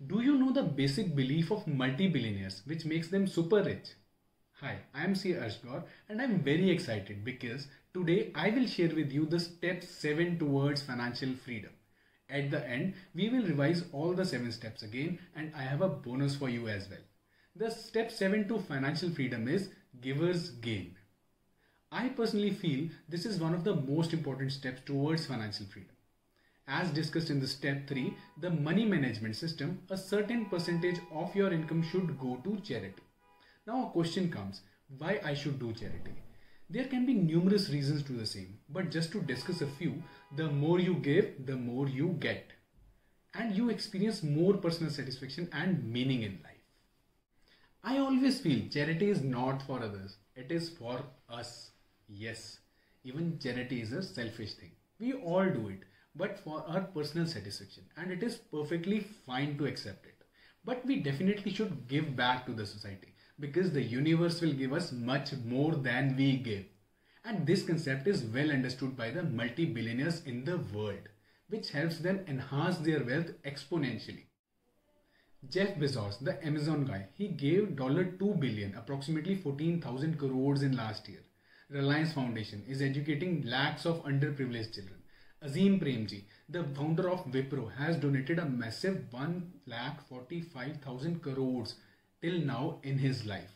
Do you know the basic belief of multi-billionaires which makes them super rich? Hi, I am C. Ashgor and I am very excited because today I will share with you the step 7 towards financial freedom. At the end, we will revise all the 7 steps again and I have a bonus for you as well. The step 7 to financial freedom is givers gain. I personally feel this is one of the most important steps towards financial freedom. As discussed in the step 3, the money management system, a certain percentage of your income should go to charity. Now a question comes, why I should do charity? There can be numerous reasons to the same, but just to discuss a few, the more you give, the more you get. And you experience more personal satisfaction and meaning in life. I always feel charity is not for others, it is for us. Yes, even charity is a selfish thing. We all do it, but for our personal satisfaction, and it is perfectly fine to accept it. But we definitely should give back to the society because the universe will give us much more than we give. And this concept is well understood by the multi-billionaires in the world, which helps them enhance their wealth exponentially. Jeff Bezos, the Amazon guy, he gave $2 billion, approximately 14,000 crores in last year. Reliance Foundation is educating lakhs of underprivileged children. Azim Premji, the founder of Wipro, has donated a massive 1,45,000 crores till now in his life.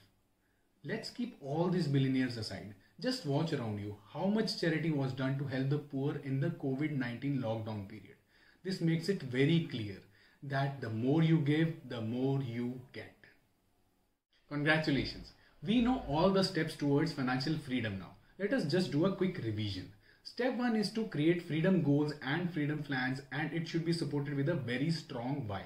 Let's keep all these billionaires aside. Just watch around you how much charity was done to help the poor in the COVID-19 lockdown period. This makes it very clear that the more you give, the more you get. Congratulations! We know all the steps towards financial freedom now. Let us just do a quick revision. Step 1 is to create freedom goals and freedom plans, and it should be supported with a very strong why.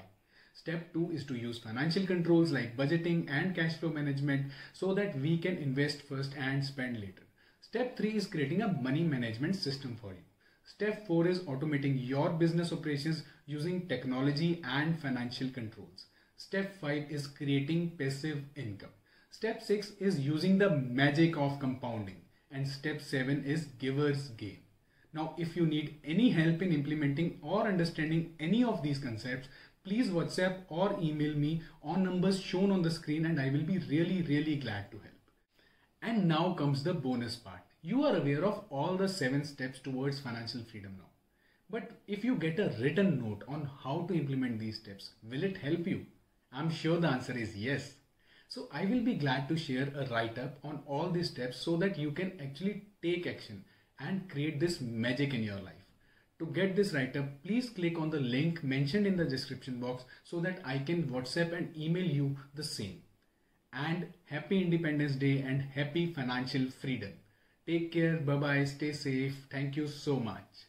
Step 2 is to use financial controls like budgeting and cash flow management so that we can invest first and spend later. Step 3 is creating a money management system for you. Step 4 is automating your business operations using technology and financial controls. Step 5 is creating passive income. Step 6 is using the magic of compounding. And step 7 is giver's gain. Now, if you need any help in implementing or understanding any of these concepts, please WhatsApp or email me on numbers shown on the screen and I will be really glad to help. And now comes the bonus part. You are aware of all the 7 steps towards financial freedom now. But if you get a written note on how to implement these steps, will it help you? I'm sure the answer is yes. So I will be glad to share a write-up on all these steps so that you can actually take action and create this magic in your life. To get this write-up, please click on the link mentioned in the description box so that I can WhatsApp and email you the same. And happy Independence Day and happy financial freedom. Take care, bye-bye, stay safe. Thank you so much.